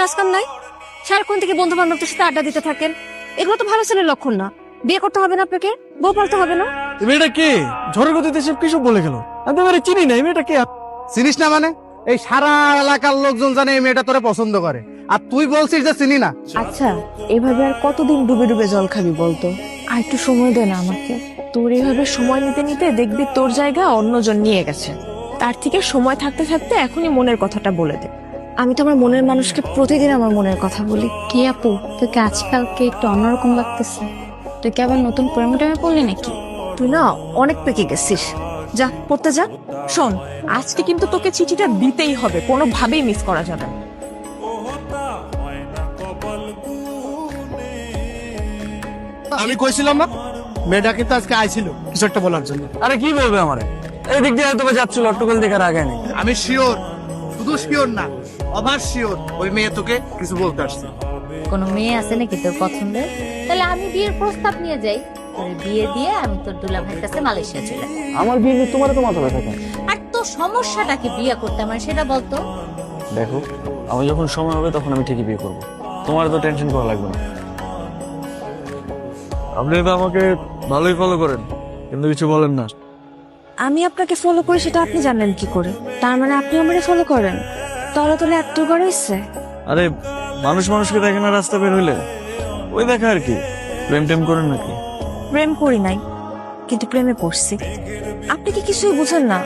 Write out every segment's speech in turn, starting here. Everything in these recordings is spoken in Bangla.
কাজ কাম নাই? সারাক্ষণ থেকে বন্ধু বান্ধবদের সাথে আড্ডা দিতে থাকেন, এগুলো তো ভালো ছেলের লক্ষণ না। বিয়ে করতে হবে না আপনাকে, বউ পালতে হবে না। মেয়েটা কে? ঝড়ের গতিতে সব কিসব বলে গেল। আমি তো এবারে চিনি না এই মেয়েটা কে। চিনিস না মানে? এই সারা এলাকার লোকজন জানে এই মেয়েটা তোরে পছন্দ করে, আর তুই বলছিস যে চিনি না। আচ্ছা, এভাবে আর কতদিন ডুবে ডুবে জল খাবি বলতো? আর একটু সময় দে না আমাকে। তোর এইভাবে সময় নিতে নিতে দেখবি তোর জায়গা অন্যজন নিয়ে গেছে। তার থেকে সময় থাকতে থাকতে এখনই মনের কথাটা বলে দে। আমি তো আমার মনের মানুষকে প্রতিদিন আমার মনের কথা বলি। কি আপু, তোকে আজকালকে একটু অন্যরকম লাগতেছে। তুই কি আবার নতুন প্রেমে টেমে পড়লি নাকি? তুই না অনেক পেকে গেছিস। যা পড়তে যা। শোন, আজকে কিন্তু তোকে চিঠিটা দিতেই হবে, কোনোভাবেই মিস করা যাবে না। আমি কইছিলাম না মেয়েটা কিন্তু আজকে আইছিল কিছু একটা বলার জন্য। আরে কি বলবে আমারে? এই দিক দিয়ে হয়তো যাচ্ছিল, অট্টকল দেখার আগে নেই। আমি শিওর, শুধু শিওর না, অভার শিওর ওই মেয়ে তোকে কিছু বলতে আসছে। কোনো মেয়ে আছে নাকি তোর পছন্দের? তাহলে আমি বিয়ের প্রস্তাব নিয়ে যাই, তোর বিয়ে দিয়ে আমি তোর দুলা ভাইয়ের কাছে মালয়েশিয়া চলে যাই। আমার বিয়ে নিয়ে তোমার তো মাথা ব্যথা কেন? আর তোর সমস্যাটা কি বিয়ে করতে আমার সেটা বলতো। দেখো, আমি যখন সময় হবে তখন আমি ঠিকই বিয়ে করবো, তোমার তো টেনশন করা লাগবে না। আপনি তো আমাকে ভালোই ফলো করেন, কিন্তু কিছু বলেন না। আমি আপনাকে ফলো করি সেটা আপনি জানেন কি করে? তার মানে আপনি আমারে ফলো করেন? তলে তলে এত বড় ইচ্ছে? আরে মানুষ মানুষকে দেখে না রাস্তা বের হইলে, ওই দেখা আর কি। প্রেম টেম করেন নাকি? প্রেম করি নাই, কিন্তু প্রেমে পড়ছি। আপনি কি কিছুই বুঝেন না?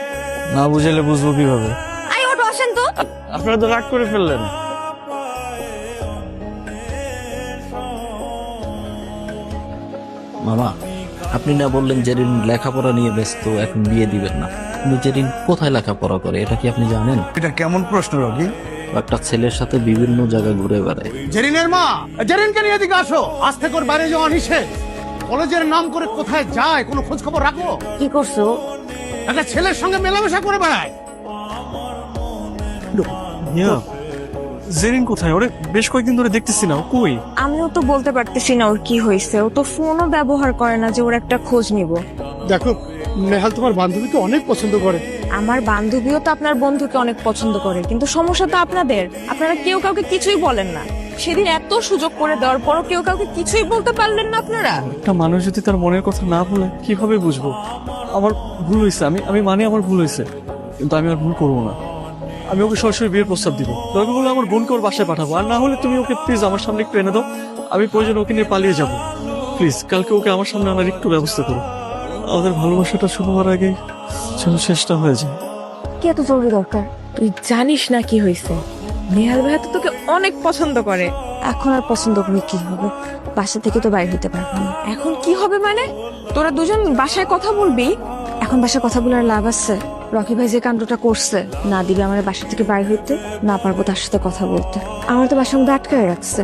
না বুঝাইলে বুঝবো কিভাবে? আই ওটো আসেন তো। আপনারা তো রাগ করে ফেললেন। মামা, আপনি না বললেন জেরিন লেখাপড়া নিয়ে ব্যস্ত, এখন বিয়ে দিবেন না, কিন্তু জেরিন কোথায় লেখাপড়া করে এটা কি আপনি জানেন? এটা কেমন প্রশ্ন রকি? একটা ছেলের সাথে বিভিন্ন জায়গায় ঘুরে বেড়ায়। জেরিনের মা, জেরিনকে নিয়ে এদিকে আসো। আজ থেকে ওর বাইরে যাওয়া নিষেধ। কলেজের নাম করে কোথায় যায় কোনো খোঁজ খবর রাখো? কি করছো? একটা ছেলের সঙ্গে মেলামেশা করে বেড়ায়। জেরিন কোথায়? ওরে বেশ কয়েকদিন ধরে দেখতেছি না, ও কই? আমিও তো বলতে পারতেছি না ওর কি হয়েছে। ও তো ফোনও ব্যবহার করে না যে ওর একটা খোঁজ নিব। দেখো, নেহাল তোমার বান্ধবীকে অনেক পছন্দ করে। আমার বান্ধবীও তো আপনার বন্ধুকে অনেক পছন্দ করে, কিন্তু সমস্যা তো আপনাদের। আপনারা কেউ কাউকে কিছুই বলেন না। সেদিন এত সুযোগ করে দেওয়ার পরও কেউ কাউকে কিছুই বলতে পারলেন না আপনারা। একটা মানুষ যদি তার মনের কথা না বলে কিভাবে বুঝবো? আমার ভুল হয়েছে, আমি মানে আমার ভুল হয়েছে, কিন্তু আমি আর ভুল করবো না। আমি ওকে সরাসরি বিয়ের প্রস্তাব দিব। দরকার হলে আমার বোনকে ওর বাসায় পাঠাবো, আর না হলে তুমি ওকে প্লিজ আমার সামনে একটু এনে দাও। আমি প্রয়োজন ওকে নিয়ে পালিয়ে যাবো। প্লিজ কালকে ওকে আমার সামনে আনার একটু ব্যবস্থা করো। আমাদের ভালোবাসাটা শুরু হওয়ার আগে যেন শেষটা হয়ে যায়। কি এত জরুরি দরকার? তুই জানিস না কি হয়েছে? নেহাল ভাইয়া তো তোকে অনেক পছন্দ করে। এখন আর পছন্দ করে কি হবে? বাসা থেকে তো বাইরে হতে পারবো না। এখন কি হবে মানে? তোরা দুজন বাসায় কথা বলবি? এখন বাসায় কথা বলার লাভ আছে? রকি ভাই যে কাণ্ডটা করছে, না দিবে আমার বাসা থেকে বাইরে হইতে, না পারবো তার সাথে কথা বলতে। আমার তো বাসার মধ্যে আটকায় রাখছে।